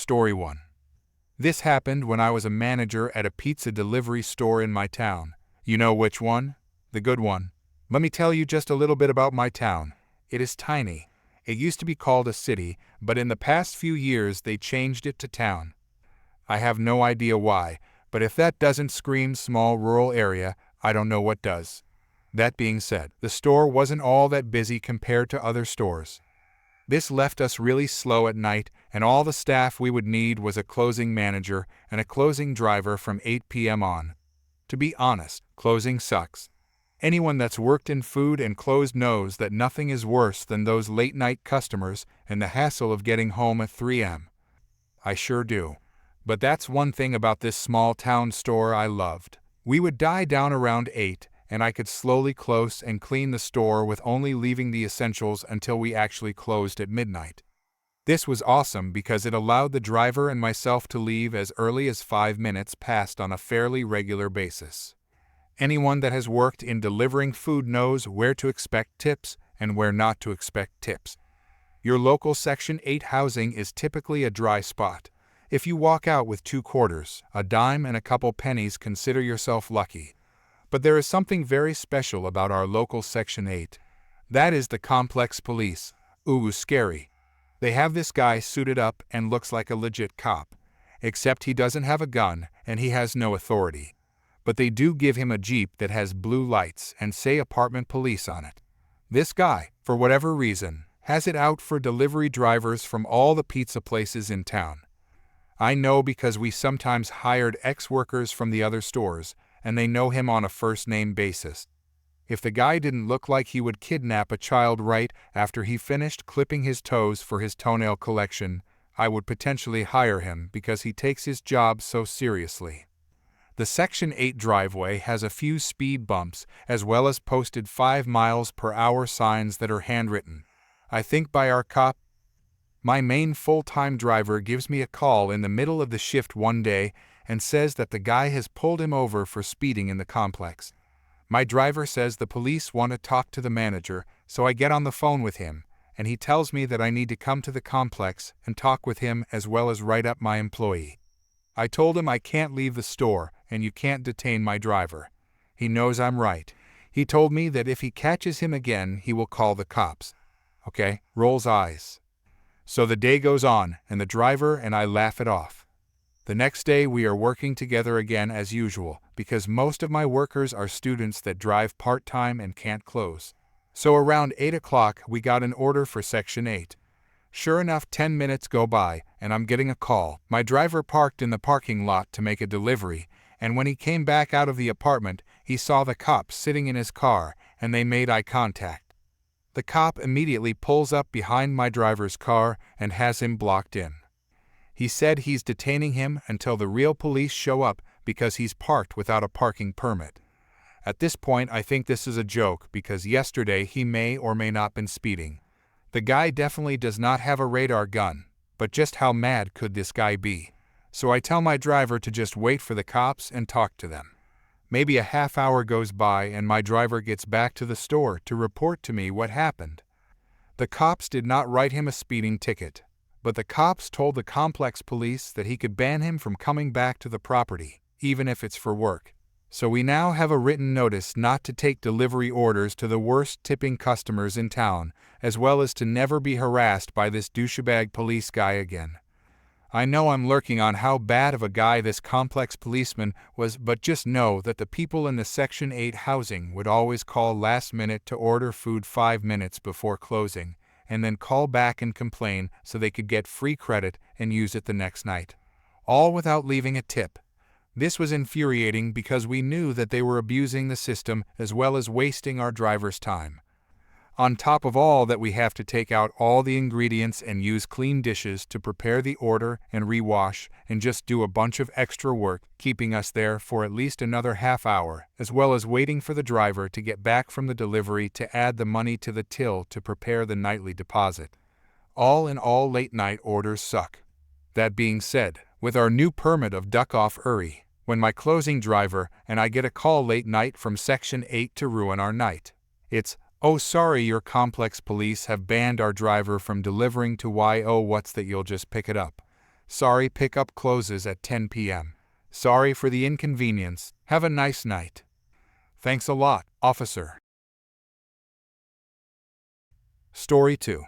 Story 1. This happened when I was a manager at a pizza delivery store in my town. You know which one? The good one. Let me tell you just a little bit about my town. It is tiny. It used to be called a city, but in the past few years they changed it to town. I have no idea why, but if that doesn't scream small rural area, I don't know what does. That being said, the store wasn't all that busy compared to other stores. This left us really slow at night, and all the staff we would need was a closing manager and a closing driver from 8 p.m. on. To be honest, closing sucks. Anyone that's worked in food and closed knows that nothing is worse than those late-night customers and the hassle of getting home at 3 a.m. I sure do. But that's one thing about this small-town store I loved. We would die down around 8, and I could slowly close and clean the store with only leaving the essentials until we actually closed at midnight. This was awesome because it allowed the driver and myself to leave as early as 5 minutes past on a fairly regular basis. Anyone that has worked in delivering food knows where to expect tips and where not to expect tips. Your local Section 8 housing is typically a dry spot. If you walk out with 2 quarters, a dime, and a couple pennies, consider yourself lucky. But there is something very special about our local Section 8. That is the complex police. Ooh, scary. They have this guy suited up and looks like a legit cop. Except he doesn't have a gun and he has no authority. But they do give him a Jeep that has blue lights and say apartment police on it. This guy, for whatever reason, has it out for delivery drivers from all the pizza places in town. I know because we sometimes hired ex-workers from the other stores, and they know him on a first-name basis. If the guy didn't look like he would kidnap a child right after he finished clipping his toes for his toenail collection, I would potentially hire him because he takes his job so seriously. The Section 8 driveway has a few speed bumps as well as posted 5 miles per hour signs that are handwritten, I think by our cop. My main full-time driver gives me a call in the middle of the shift one day and says that the guy has pulled him over for speeding in the complex. My driver says the police want to talk to the manager, so I get on the phone with him, and he tells me that I need to come to the complex and talk with him as well as write up my employee. I told him I can't leave the store and you can't detain my driver. He knows I'm right. He told me that if he catches him again, he will call the cops. Okay, rolls eyes. So the day goes on, and the driver and I laugh it off. The next day we are working together again as usual, because most of my workers are students that drive part-time and can't close. So around 8 o'clock we got an order for Section 8. Sure enough, 10 minutes go by, and I'm getting a call. My driver parked in the parking lot to make a delivery, and when he came back out of the apartment, he saw the cop sitting in his car, and they made eye contact. The cop immediately pulls up behind my driver's car and has him blocked in. He said he's detaining him until the real police show up because he's parked without a parking permit. At this point, I think this is a joke because yesterday he may or may not been speeding. The guy definitely does not have a radar gun, but just how mad could this guy be? So I tell my driver to just wait for the cops and talk to them. Maybe a half hour goes by and my driver gets back to the store to report to me what happened. The cops did not write him a speeding ticket, but the cops told the complex police that he could ban him from coming back to the property, even if it's for work. So we now have a written notice not to take delivery orders to the worst tipping customers in town, as well as to never be harassed by this douchebag police guy again. I know I'm lurking on how bad of a guy this complex policeman was, but just know that the people in the Section 8 housing would always call last minute to order food 5 minutes before closing, and then call back and complain so they could get free credit and use it the next night. All without leaving a tip. This was infuriating because we knew that they were abusing the system as well as wasting our driver's time. On top of all that, we have to take out all the ingredients and use clean dishes to prepare the order and rewash and just do a bunch of extra work, keeping us there for at least another half hour, as well as waiting for the driver to get back from the delivery to add the money to the till to prepare the nightly deposit. All in all, late night orders suck. That being said, with our new permit of duck off early, when my closing driver and I get a call late night from Section 8 to ruin our night. It's, "Oh sorry, your complex police have banned our driver from delivering to YO what's that, you'll just pick it up." Sorry, pickup closes at 10 p.m. Sorry for the inconvenience. Have a nice night. Thanks a lot, officer. Story 2.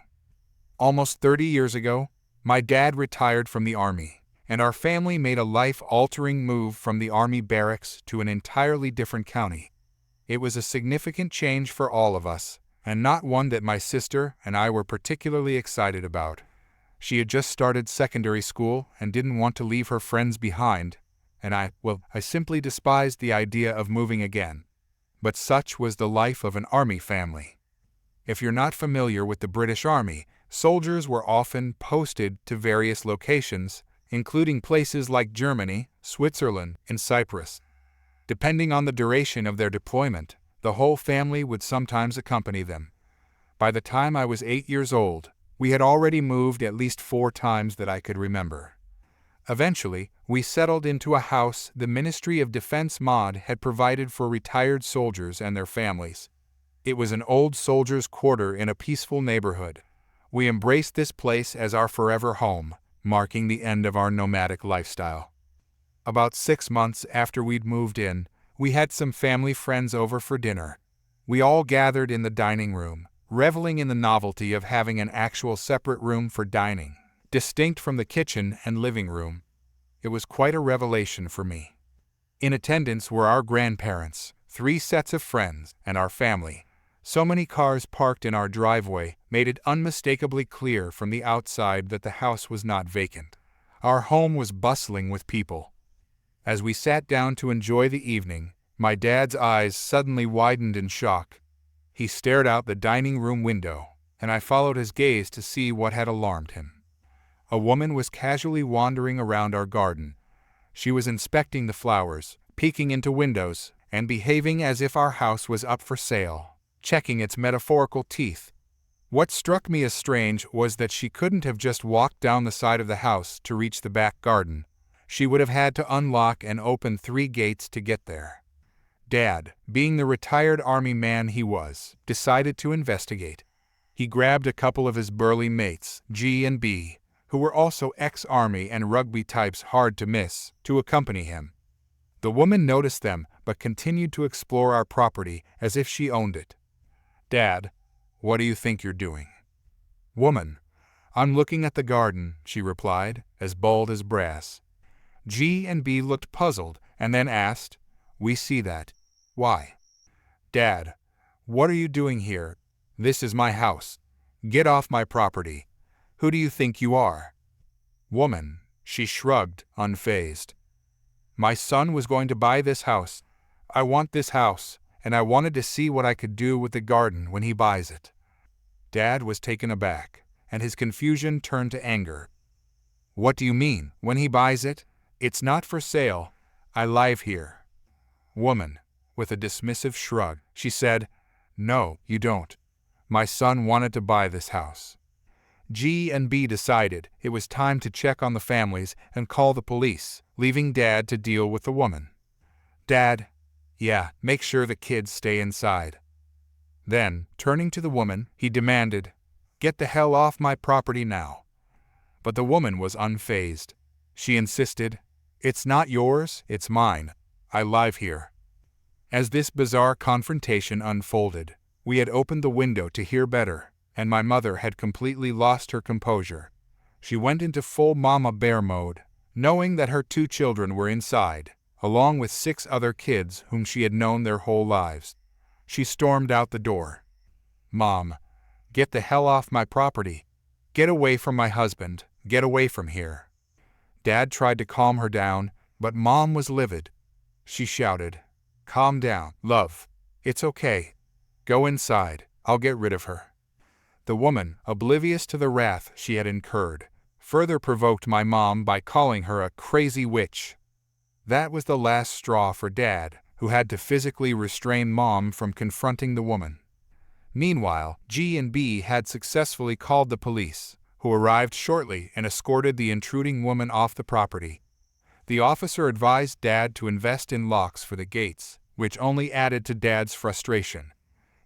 Almost 30 years ago, my dad retired from the Army, and our family made a life-altering move from the Army barracks to an entirely different county. It was a significant change for all of us, and not one that my sister and I were particularly excited about. She had just started secondary school and didn't want to leave her friends behind, and I simply despised the idea of moving again. But such was the life of an Army family. If you're not familiar with the British Army, soldiers were often posted to various locations, including places like Germany, Switzerland, and Cyprus. Depending on the duration of their deployment, the whole family would sometimes accompany them. By the time I was 8 years old, we had already moved at least 4 times that I could remember. Eventually, we settled into a house the Ministry of Defense MOD had provided for retired soldiers and their families. It was an old soldiers' quarter in a peaceful neighborhood. We embraced this place as our forever home, marking the end of our nomadic lifestyle. About 6 months after we'd moved in, we had some family friends over for dinner. We all gathered in the dining room, reveling in the novelty of having an actual separate room for dining, distinct from the kitchen and living room. It was quite a revelation for me. In attendance were our grandparents, 3 sets of friends, and our family. So many cars parked in our driveway made it unmistakably clear from the outside that the house was not vacant. Our home was bustling with people. As we sat down to enjoy the evening, my dad's eyes suddenly widened in shock. He stared out the dining room window, and I followed his gaze to see what had alarmed him. A woman was casually wandering around our garden. She was inspecting the flowers, peeking into windows, and behaving as if our house was up for sale, checking its metaphorical teeth. What struck me as strange was that she couldn't have just walked down the side of the house to reach the back garden. She would have had to unlock and open 3 gates to get there. Dad, being the retired Army man he was, decided to investigate. He grabbed a couple of his burly mates, G and B, who were also ex-Army and rugby types hard to miss, to accompany him. The woman noticed them but continued to explore our property as if she owned it. Dad, what do you think you're doing? Woman, I'm looking at the garden, she replied, as bald as brass. G and B looked puzzled and then asked, We see that. Why? Dad, what are you doing here? This is my house. Get off my property. Who do you think you are? Woman, she shrugged, unfazed. My son was going to buy this house. I want this house, and I wanted to see what I could do with the garden when he buys it. Dad was taken aback, and his confusion turned to anger. What do you mean, when he buys it? It's not for sale. I live here. Woman, with a dismissive shrug, she said, No, you don't. My son wanted to buy this house. G and B decided it was time to check on the families and call the police, leaving Dad to deal with the woman. Dad, yeah, make sure the kids stay inside. Then, turning to the woman, he demanded, Get the hell off my property now. But the woman was unfazed. She insisted, It's not yours, it's mine. I live here. As this bizarre confrontation unfolded, we had opened the window to hear better, and my mother had completely lost her composure. She went into full mama bear mode, knowing that her 2 children were inside, along with 6 other kids whom she had known their whole lives. She stormed out the door. Mom, get the hell off my property. Get away from my husband. Get away from here. Dad tried to calm her down, but Mom was livid. She shouted, Calm down, love. It's okay. Go inside. I'll get rid of her. The woman, oblivious to the wrath she had incurred, further provoked my mom by calling her a crazy witch. That was the last straw for Dad, who had to physically restrain Mom from confronting the woman. Meanwhile, G and B had successfully called the police, who arrived shortly and escorted the intruding woman off the property. The officer advised Dad to invest in locks for the gates, which only added to Dad's frustration.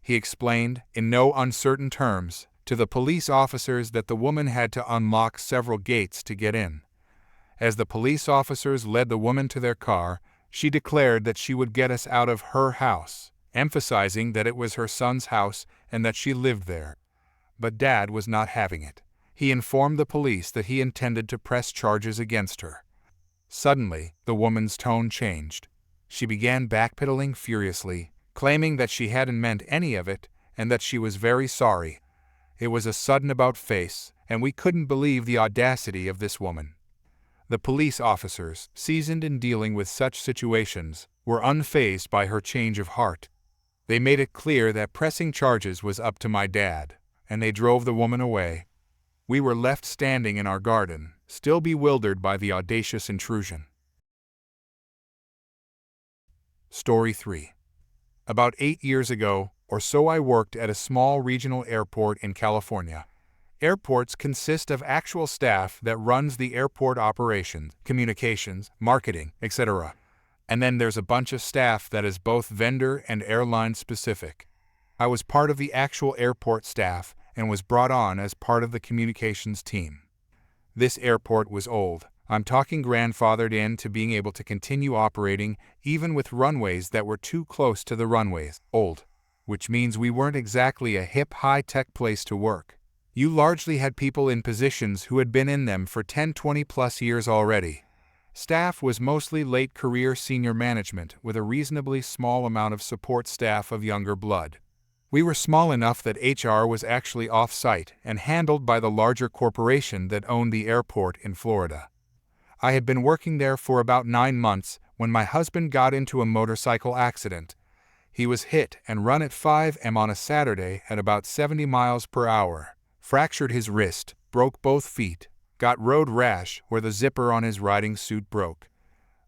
He explained, in no uncertain terms, to the police officers that the woman had to unlock several gates to get in. As the police officers led the woman to their car, she declared that she would get us out of her house, emphasizing that it was her son's house and that she lived there. But Dad was not having it. He informed the police that he intended to press charges against her. Suddenly, the woman's tone changed. She began backpedaling furiously, claiming that she hadn't meant any of it and that she was very sorry. It was a sudden about-face, and we couldn't believe the audacity of this woman. The police officers, seasoned in dealing with such situations, were unfazed by her change of heart. They made it clear that pressing charges was up to my dad, and they drove the woman away. We were left standing in our garden, still bewildered by the audacious intrusion. Story 3. About 8 years ago or so, I worked at a small regional airport in California. Airports consist of actual staff that runs the airport operations, communications, marketing, etc. And then there's a bunch of staff that is both vendor and airline specific. I was part of the actual airport staff and was brought on as part of the communications team. This airport was old. I'm talking grandfathered in to being able to continue operating even with runways that were too close to the runways. Old. Which means we weren't exactly a hip, high-tech place to work. You largely had people in positions who had been in them for 10-20 plus years already. Staff was mostly late career senior management with a reasonably small amount of support staff of younger blood. We were small enough that HR was actually off-site and handled by the larger corporation that owned the airport in Florida. I had been working there for about 9 months when my husband got into a motorcycle accident. He was hit and run at 5 m on a Saturday at about 70 miles per hour, fractured his wrist, broke both feet, got road rash where the zipper on his riding suit broke.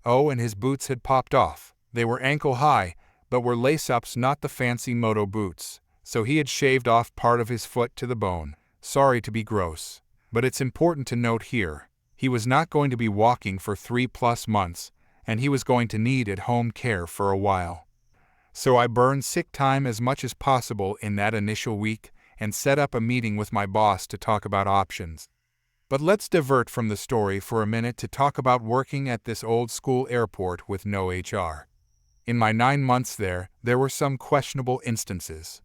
Oh, and his boots had popped off. They were ankle high, but were lace-ups, not the fancy moto boots, so he had shaved off part of his foot to the bone. Sorry to be gross, but it's important to note here, he was not going to be walking for 3+ months, and he was going to need at-home care for a while. So I burned sick time as much as possible in that initial week and set up a meeting with my boss to talk about options. But let's divert from the story for a minute to talk about working at this old-school airport with no HR. In my 9 months there were some questionable instances.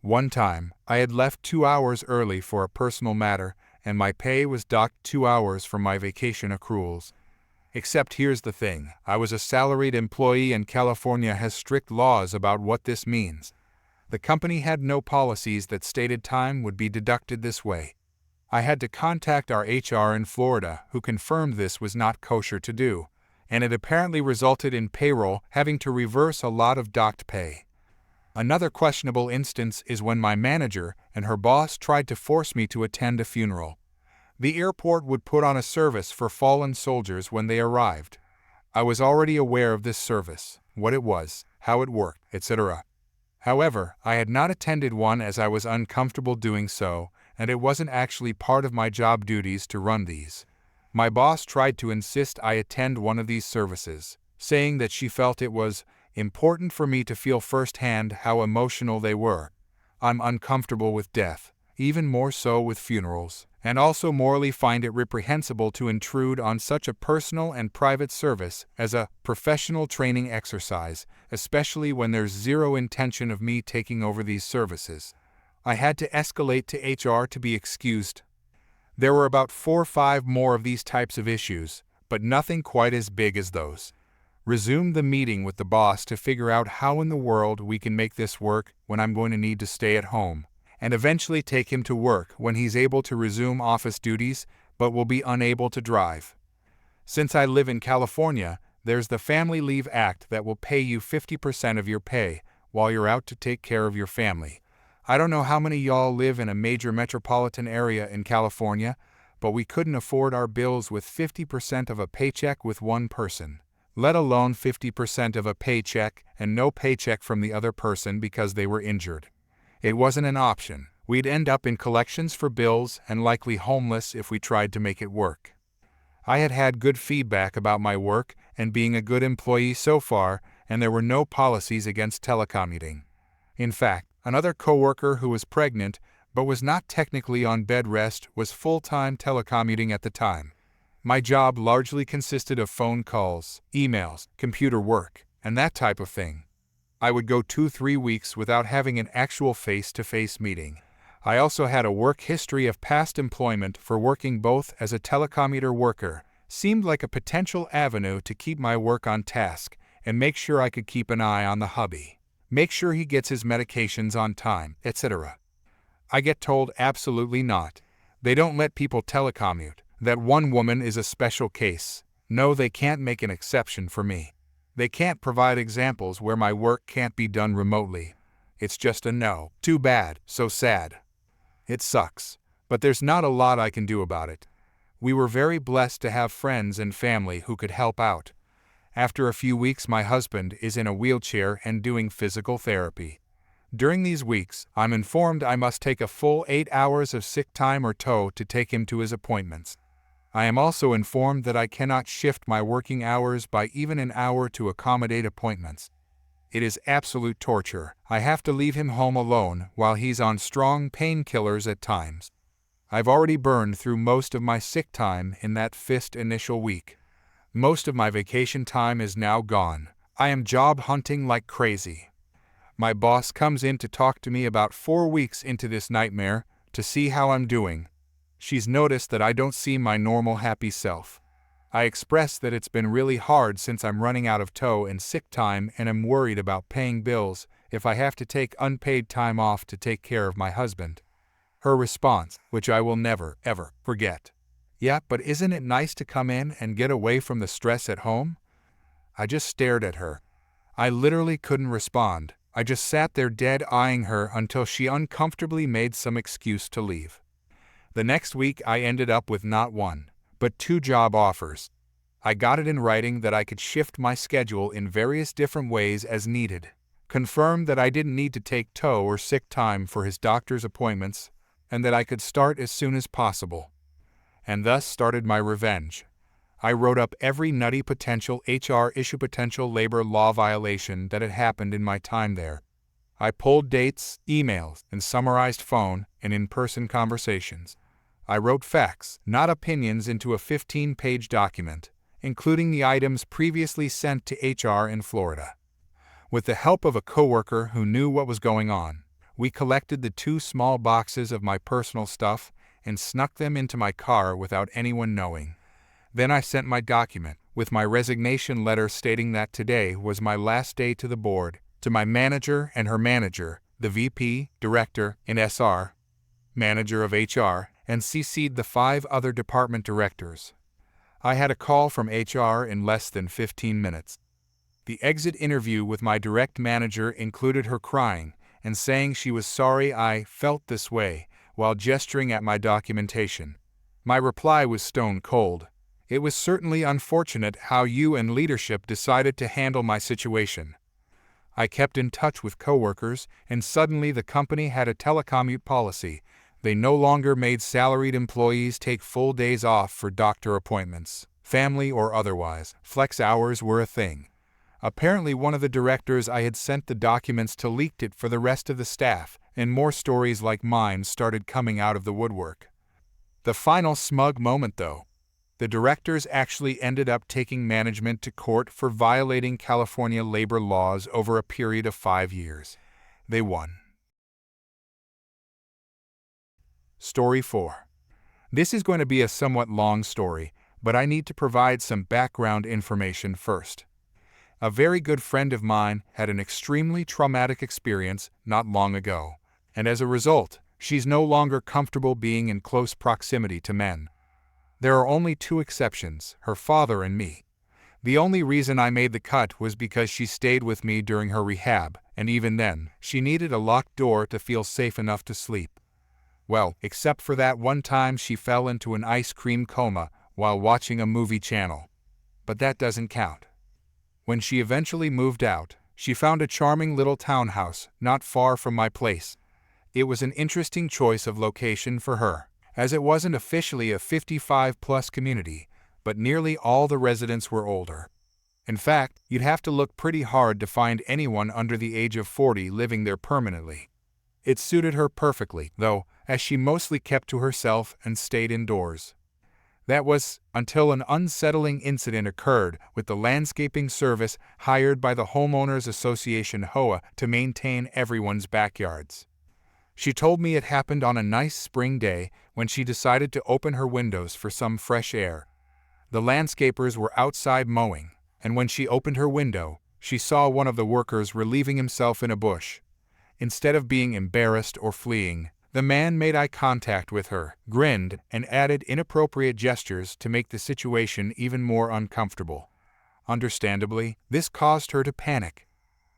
One time, I had left 2 hours early for a personal matter, and my pay was docked 2 hours from my vacation accruals. Except here's the thing, I was a salaried employee and California has strict laws about what this means. The company had no policies that stated time would be deducted this way. I had to contact our HR in Florida, who confirmed this was not kosher to do, and it apparently resulted in payroll having to reverse a lot of docked pay. Another questionable instance is when my manager and her boss tried to force me to attend a funeral. The airport would put on a service for fallen soldiers when they arrived. I was already aware of this service, what it was, how it worked, etc. However, I had not attended one as I was uncomfortable doing so, and it wasn't actually part of my job duties to run these. My boss tried to insist I attend one of these services, saying that she felt it was important for me to feel firsthand how emotional they were. I'm uncomfortable with death, even more so with funerals, and also morally find it reprehensible to intrude on such a personal and private service as a professional training exercise, especially when there's zero intention of me taking over these services. I had to escalate to HR to be excused. There were about 4 or 5 more of these types of issues, but nothing quite as big as those. Resumed the meeting with the boss to figure out how in the world we can make this work when I'm going to need to stay at home, and eventually take him to work when he's able to resume office duties but will be unable to drive. Since I live in California, there's the Family Leave Act that will pay you 50% of your pay while you're out to take care of your family. I don't know how many y'all live in a major metropolitan area in California, but we couldn't afford our bills with 50% of a paycheck with one person, let alone 50% of a paycheck and no paycheck from the other person because they were injured. It wasn't an option. We'd end up in collections for bills and likely homeless if we tried to make it work. I had had good feedback about my work and being a good employee so far, and there were no policies against telecommuting. In fact, another coworker who was pregnant but was not technically on bed rest was full-time telecommuting at the time. My job largely consisted of phone calls, emails, computer work, and that type of thing. I would go 2-3 weeks without having an actual face-to-face meeting. I also had a work history of past employment for working both as a telecommuter worker, seemed like a potential avenue to keep my work on task and make sure I could keep an eye on the hubby, make sure he gets his medications on time, etc. I get told absolutely not. They don't let people telecommute. That one woman is a special case. No, they can't make an exception for me. They can't provide examples where my work can't be done remotely. It's just a no. Too bad, so sad. It sucks, but there's not a lot I can do about it. We were very blessed to have friends and family who could help out. After a few weeks, my husband is in a wheelchair and doing physical therapy. During these weeks, I'm informed I must take a full 8 hours of sick time or TOW to take him to his appointments. I am also informed that I cannot shift my working hours by even an hour to accommodate appointments. It is absolute torture. I have to leave him home alone while he's on strong painkillers at times. I've already burned through most of my sick time in that first initial week. Most of my vacation time is now gone. I am job hunting like crazy. My boss comes in to talk to me about 4 weeks into this nightmare to see how I'm doing. She's noticed that I don't seem my normal happy self. I express that it's been really hard since I'm running out of TOW and sick time and am worried about paying bills if I have to take unpaid time off to take care of my husband. Her response, which I will never, ever forget. Yeah, but isn't it nice to come in and get away from the stress at home? I just stared at her. I literally couldn't respond. I just sat there dead eyeing her until she uncomfortably made some excuse to leave. The next week I ended up with not one, but 2 job offers. I got it in writing that I could shift my schedule in various different ways as needed, confirmed that I didn't need to take TOW or sick time for his doctor's appointments, and that I could start as soon as possible. And thus started my revenge. I wrote up every nutty potential HR issue, potential labor law violation that had happened in my time there. I pulled dates, emails, and summarized phone and in-person conversations. I wrote facts, not opinions, into a 15-page document, including the items previously sent to HR in Florida. With the help of a coworker who knew what was going on, we collected the 2 small boxes of my personal stuff and snuck them into my car without anyone knowing. Then I sent my document, with my resignation letter stating that today was my last day to the board, to my manager and her manager, the VP, director, and SR, manager of HR, and CC'd the 5 other department directors. I had a call from HR in less than 15 minutes. The exit interview with my direct manager included her crying and saying she was sorry I felt this way while gesturing at my documentation. My reply was stone cold. It was certainly unfortunate how you and leadership decided to handle my situation. I kept in touch with coworkers, and suddenly the company had a telecommute policy. They no longer made salaried employees take full days off for doctor appointments, family or otherwise. Flex hours were a thing. Apparently one of the directors I had sent the documents to leaked it for the rest of the staff, and more stories like mine started coming out of the woodwork. The final smug moment, though. The directors actually ended up taking management to court for violating California labor laws over a period of 5 years. They won. Story 4. This is going to be a somewhat long story, but I need to provide some background information first. A very good friend of mine had an extremely traumatic experience not long ago, and as a result, she's no longer comfortable being in close proximity to men. There are only 2 exceptions, her father and me. The only reason I made the cut was because she stayed with me during her rehab, and even then, she needed a locked door to feel safe enough to sleep. Well, except for that one time she fell into an ice cream coma while watching a movie channel. But that doesn't count. When she eventually moved out, she found a charming little townhouse not far from my place. It was an interesting choice of location for her, as it wasn't officially a 55-plus community, but nearly all the residents were older. In fact, you'd have to look pretty hard to find anyone under the age of 40 living there permanently. It suited her perfectly, though, as she mostly kept to herself and stayed indoors. That was until an unsettling incident occurred with the landscaping service hired by the Homeowners Association HOA to maintain everyone's backyards. She told me it happened on a nice spring day when she decided to open her windows for some fresh air. The landscapers were outside mowing, and when she opened her window, she saw one of the workers relieving himself in a bush. Instead of being embarrassed or fleeing, the man made eye contact with her, grinned, and added inappropriate gestures to make the situation even more uncomfortable. Understandably, this caused her to panic.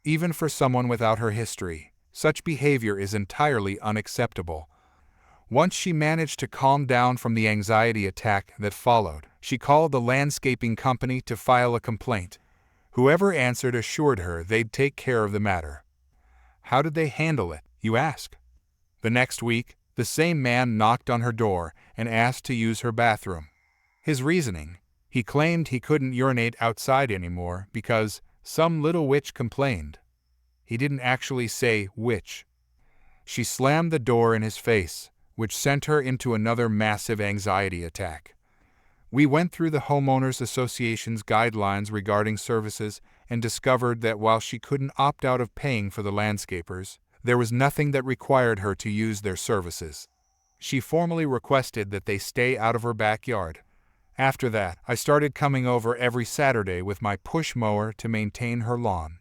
Even for someone without her history, such behavior is entirely unacceptable. Once she managed to calm down from the anxiety attack that followed, she called the landscaping company to file a complaint. Whoever answered assured her they'd take care of the matter. How did they handle it, you ask? The next week, the same man knocked on her door and asked to use her bathroom. His reasoning: he claimed he couldn't urinate outside anymore because some little witch complained. He didn't actually say which. She slammed the door in his face, which sent her into another massive anxiety attack. We went through the Homeowners Association's guidelines regarding services and discovered that while she couldn't opt out of paying for the landscapers, there was nothing that required her to use their services. She formally requested that they stay out of her backyard. After that, I started coming over every Saturday with my push mower to maintain her lawn.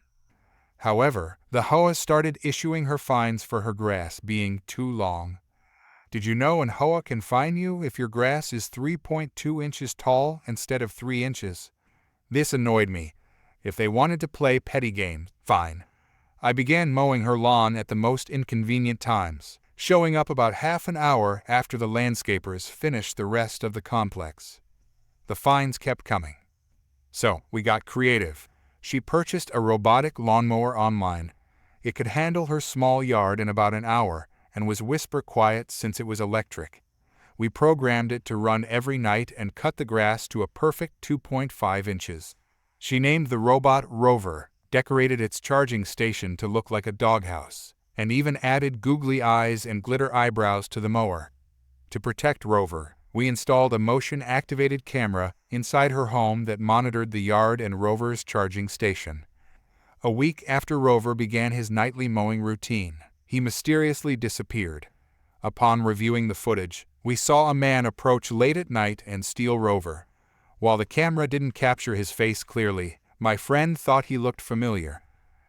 However, the HOA started issuing her fines for her grass being too long. Did you know an HOA can fine you if your grass is 3.2 inches tall instead of 3 inches? This annoyed me. If they wanted to play petty games, fine. I began mowing her lawn at the most inconvenient times, showing up about half an hour after the landscapers finished the rest of the complex. The fines kept coming. So, we got creative. She purchased a robotic lawnmower online. It could handle her small yard in about an hour and was whisper quiet since it was electric. We programmed it to run every night and cut the grass to a perfect 2.5 inches. She named the robot Rover, decorated its charging station to look like a doghouse, and even added googly eyes and glitter eyebrows to the mower. To protect Rover, we installed a motion-activated camera inside her home that monitored the yard and Rover's charging station. A week after Rover began his nightly mowing routine, he mysteriously disappeared. Upon reviewing the footage, we saw a man approach late at night and steal Rover. While the camera didn't capture his face clearly, my friend thought he looked familiar.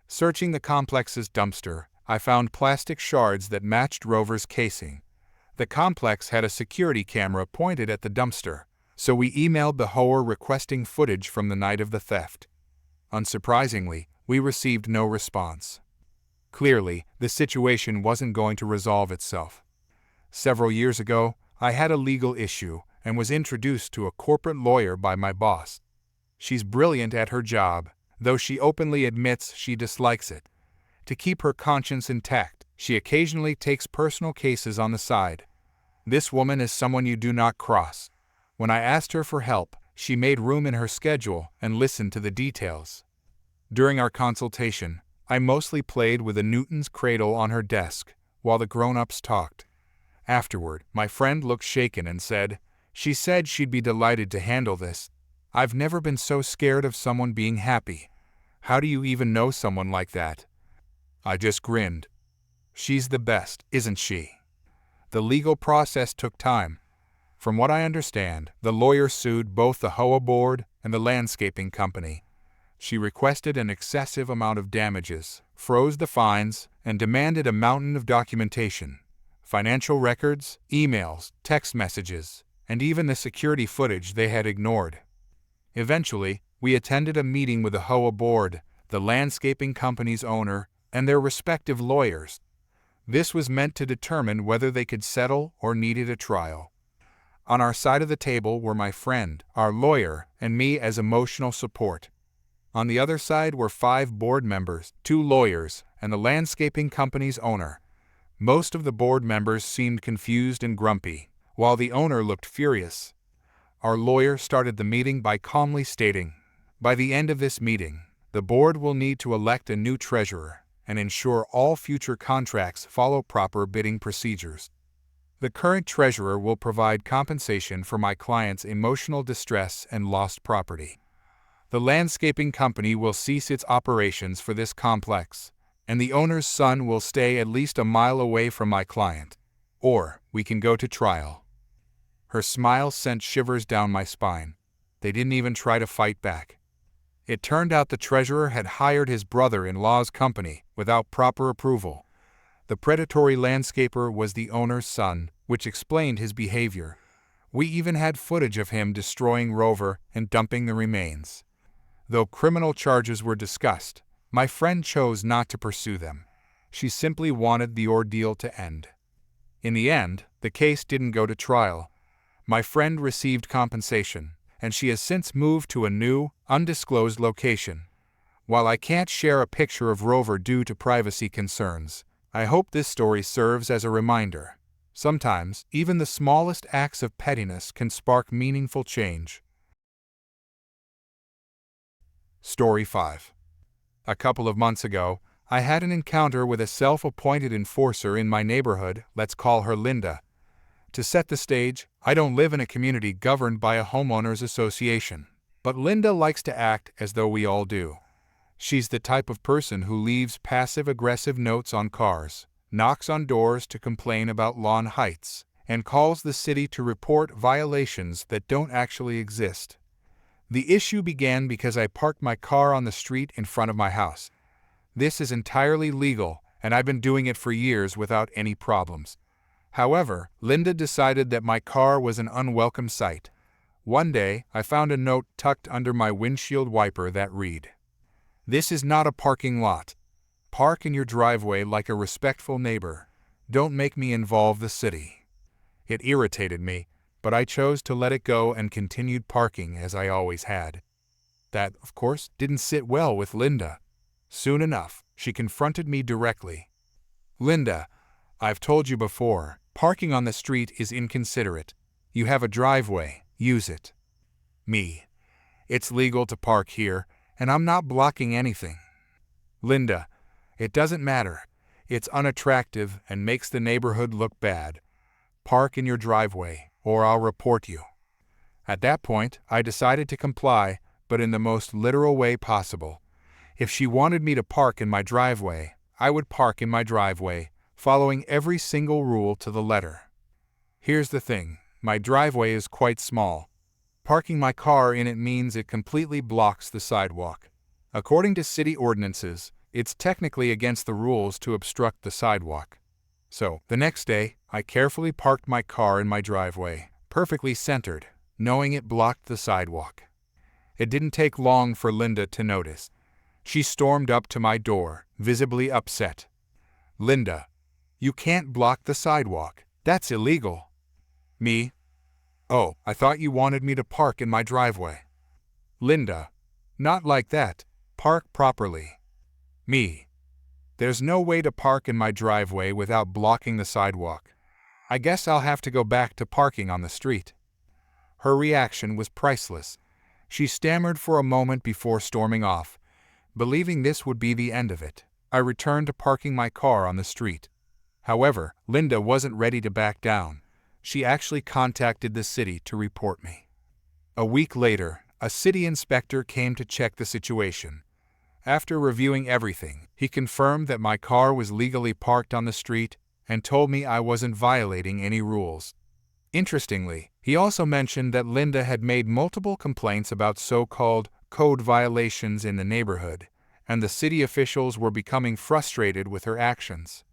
Searching the complex's dumpster, I found plastic shards that matched Rover's casing. The complex had a security camera pointed at the dumpster, so we emailed the HOA requesting footage from the night of the theft. Unsurprisingly, we received no response. Clearly, the situation wasn't going to resolve itself. Several years ago, I had a legal issue and was introduced to a corporate lawyer by my boss. She's brilliant at her job, though she openly admits she dislikes it. To keep her conscience intact, she occasionally takes personal cases on the side. This woman is someone you do not cross. When I asked her for help, she made room in her schedule and listened to the details. During our consultation, I mostly played with a Newton's cradle on her desk, while the grown-ups talked. Afterward, my friend looked shaken and said, "She said she'd be delighted to handle this. I've never been so scared of someone being happy. How do you even know someone like that?" I just grinned. She's the best, isn't she? The legal process took time. From what I understand, the lawyer sued both the HOA board and the landscaping company. She requested an excessive amount of damages, froze the fines, and demanded a mountain of documentation: financial records, emails, text messages, and even the security footage they had ignored. Eventually, we attended a meeting with the HOA board, the landscaping company's owner, and their respective lawyers. This was meant to determine whether they could settle or needed a trial. On our side of the table were my friend, our lawyer, and me as emotional support. On the other side were 5 board members, 2 lawyers, and the landscaping company's owner. Most of the board members seemed confused and grumpy, while the owner looked furious. Our lawyer started the meeting by calmly stating, "By the end of this meeting, the board will need to elect a new treasurer and ensure all future contracts follow proper bidding procedures." The current treasurer will provide compensation for my client's emotional distress and lost property. The landscaping company will cease its operations for this complex, and the owner's son will stay at least a mile away from my client. Or we can go to trial. Her smile sent shivers down my spine. They didn't even try to fight back. It turned out the treasurer had hired his brother-in-law's company without proper approval. The predatory landscaper was the owner's son, which explained his behavior. We even had footage of him destroying Rover and dumping the remains. Though criminal charges were discussed, my friend chose not to pursue them. She simply wanted the ordeal to end. In the end, the case didn't go to trial. My friend received compensation, and she has since moved to a new, undisclosed location. While I can't share a picture of Rover due to privacy concerns, I hope this story serves as a reminder. Sometimes, even the smallest acts of pettiness can spark meaningful change. Story 5. A couple of months ago, I had an encounter with a self-appointed enforcer in my neighborhood. Let's call her Linda. To set the stage, I don't live in a community governed by a homeowners association, but Linda likes to act as though we all do. She's the type of person who leaves passive-aggressive notes on cars, knocks on doors to complain about lawn heights, and calls the city to report violations that don't actually exist. The issue began because I parked my car on the street in front of my house. This is entirely legal, and I've been doing it for years without any problems. However, Linda decided that my car was an unwelcome sight. One day, I found a note tucked under my windshield wiper that read, "This is not a parking lot. Park in your driveway like a respectful neighbor. Don't make me involve the city." It irritated me, but I chose to let it go and continued parking as I always had. That, of course, didn't sit well with Linda. Soon enough, she confronted me directly. "Linda, I've told you before, parking on the street is inconsiderate. You have a driveway, use it." Me. "It's legal to park here, and I'm not blocking anything." Linda. "It doesn't matter. It's unattractive and makes the neighborhood look bad. Park in your driveway, or I'll report you." At that point, I decided to comply, but in the most literal way possible. If she wanted me to park in my driveway, I would park in my driveway, following every single rule to the letter. Here's the thing, my driveway is quite small. Parking my car in it means it completely blocks the sidewalk. According to city ordinances, it's technically against the rules to obstruct the sidewalk. So, the next day, I carefully parked my car in my driveway, perfectly centered, knowing it blocked the sidewalk. It didn't take long for Linda to notice. She stormed up to my door, visibly upset. "Linda, you can't block the sidewalk. That's illegal." Me. "Oh, I thought you wanted me to park in my driveway." Linda. "Not like that. Park properly." Me. "There's no way to park in my driveway without blocking the sidewalk. I guess I'll have to go back to parking on the street." Her reaction was priceless. She stammered for a moment before storming off. Believing this would be the end of it, I returned to parking my car on the street. However, Linda wasn't ready to back down. She actually contacted the city to report me. A week later, a city inspector came to check the situation. After reviewing everything, he confirmed that my car was legally parked on the street and told me I wasn't violating any rules. Interestingly, he also mentioned that Linda had made multiple complaints about so-called code violations in the neighborhood, and the city officials were becoming frustrated with her actions.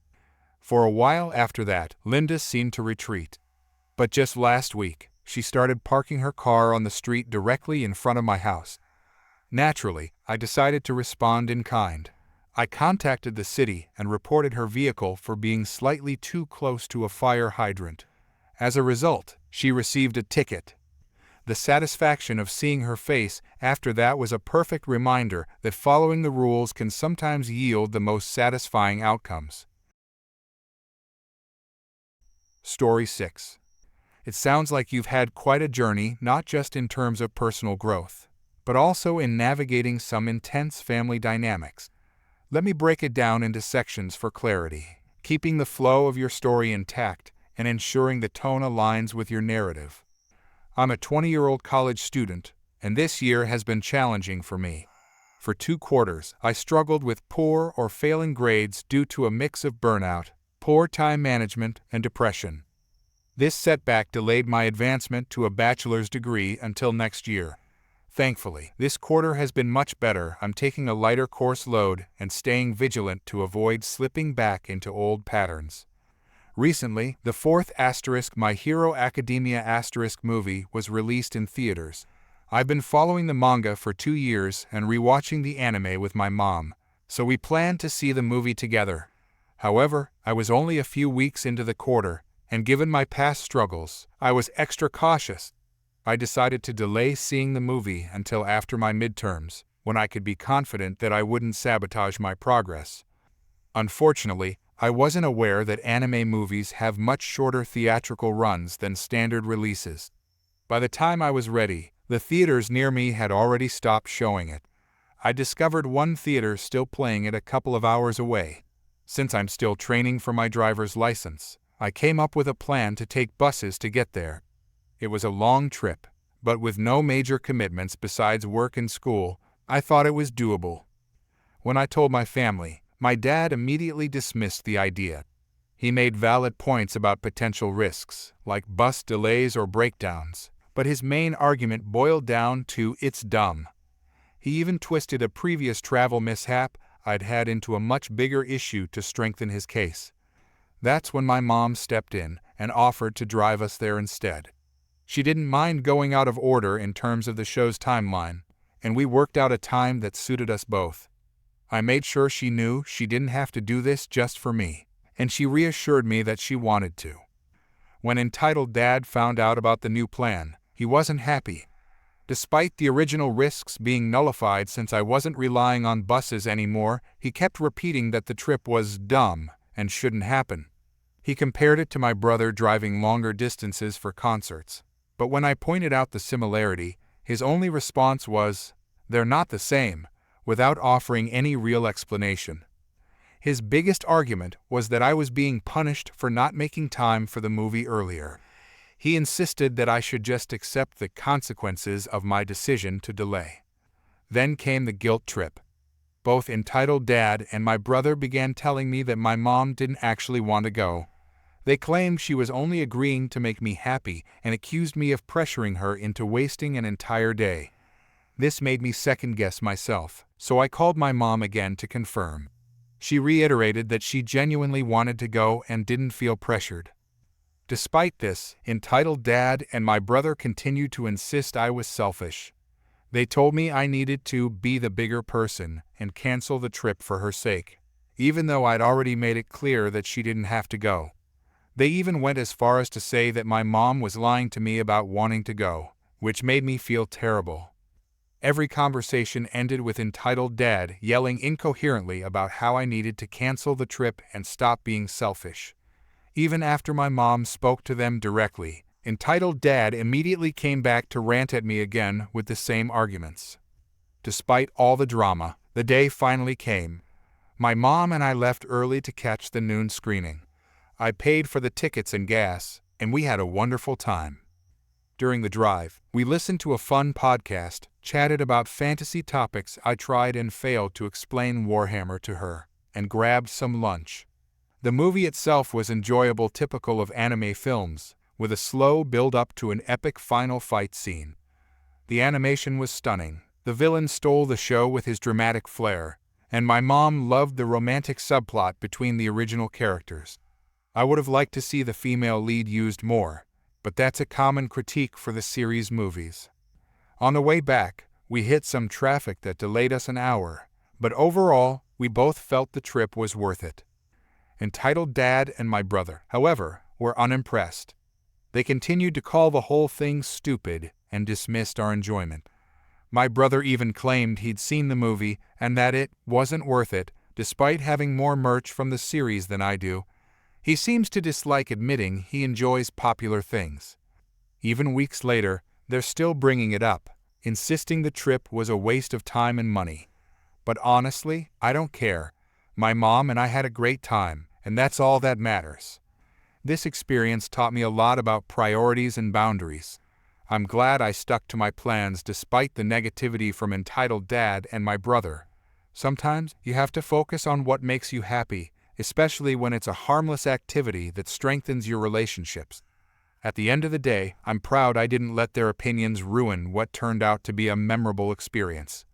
For a while after that, Linda seemed to retreat. But just last week, she started parking her car on the street directly in front of my house. Naturally, I decided to respond in kind. I contacted the city and reported her vehicle for being slightly too close to a fire hydrant. As a result, she received a ticket. The satisfaction of seeing her face after that was a perfect reminder that following the rules can sometimes yield the most satisfying outcomes. Story 6. It sounds like you've had quite a journey, not just in terms of personal growth, but also in navigating some intense family dynamics. Let me break it down into sections for clarity, keeping the flow of your story intact and ensuring the tone aligns with your narrative. I'm a 20-year-old college student, and this year has been challenging for me. For 2 quarters, I struggled with poor or failing grades due to a mix of burnout, poor time management, and depression. This setback delayed my advancement to a bachelor's degree until next year. Thankfully, this quarter has been much better. I'm taking a lighter course load and staying vigilant to avoid slipping back into old patterns. Recently, the 4th My Hero Academia movie was released in theaters. I've been following the manga for 2 years and rewatching the anime with my mom, so we planned to see the movie together. However, I was only a few weeks into the quarter, and given my past struggles, I was extra cautious. I decided to delay seeing the movie until after my midterms, when I could be confident that I wouldn't sabotage my progress. Unfortunately, I wasn't aware that anime movies have much shorter theatrical runs than standard releases. By the time I was ready, the theaters near me had already stopped showing it. I discovered one theater still playing it a couple of hours away. Since I'm still training for my driver's license, I came up with a plan to take buses to get there. It was a long trip, but with no major commitments besides work and school, I thought it was doable. When I told my family, my dad immediately dismissed the idea. He made valid points about potential risks, like bus delays or breakdowns, but his main argument boiled down to "it's dumb." He even twisted a previous travel mishap I'd had into a much bigger issue to strengthen his case. That's when my mom stepped in and offered to drive us there instead. She didn't mind going out of order in terms of the show's timeline, and we worked out a time that suited us both. I made sure she knew she didn't have to do this just for me, and she reassured me that she wanted to. When entitled Dad found out about the new plan, he wasn't happy. Despite the original risks being nullified since I wasn't relying on buses anymore, he kept repeating that the trip was dumb and shouldn't happen. He compared it to my brother driving longer distances for concerts. But when I pointed out the similarity, his only response was, "They're not the same," without offering any real explanation. His biggest argument was that I was being punished for not making time for the movie earlier. He insisted that I should just accept the consequences of my decision to delay. Then came the guilt trip. Both entitled Dad and my brother began telling me that my mom didn't actually want to go. They claimed she was only agreeing to make me happy and accused me of pressuring her into wasting an entire day. This made me second-guess myself, so I called my mom again to confirm. She reiterated that she genuinely wanted to go and didn't feel pressured. Despite this, entitled Dad and my brother continued to insist I was selfish. They told me I needed to be the bigger person and cancel the trip for her sake, even though I'd already made it clear that she didn't have to go. They even went as far as to say that my mom was lying to me about wanting to go, which made me feel terrible. Every conversation ended with entitled Dad yelling incoherently about how I needed to cancel the trip and stop being selfish. Even after my mom spoke to them directly, entitled Dad immediately came back to rant at me again with the same arguments. Despite all the drama, the day finally came. My mom and I left early to catch the noon screening. I paid for the tickets and gas, and we had a wonderful time. During the drive, we listened to a fun podcast, chatted about fantasy topics I tried and failed to explain Warhammer to her, and grabbed some lunch. The movie itself was enjoyable, typical of anime films, with a slow build-up to an epic final fight scene. The animation was stunning, the villain stole the show with his dramatic flair, and my mom loved the romantic subplot between the original characters. I would have liked to see the female lead used more, but that's a common critique for the series movies. On the way back, we hit some traffic that delayed us an hour, but overall, we both felt the trip was worth it. Entitled Dad and my brother, however, were unimpressed. They continued to call the whole thing stupid and dismissed our enjoyment. My brother even claimed he'd seen the movie and that it wasn't worth it, despite having more merch from the series than I do. He seems to dislike admitting he enjoys popular things. Even weeks later, they're still bringing it up, insisting the trip was a waste of time and money. But honestly, I don't care. My mom and I had a great time, and that's all that matters. This experience taught me a lot about priorities and boundaries. I'm glad I stuck to my plans despite the negativity from entitled dad and my brother. Sometimes you have to focus on what makes you happy, especially when it's a harmless activity that strengthens your relationships. At the end of the day, I'm proud I didn't let their opinions ruin what turned out to be a memorable experience.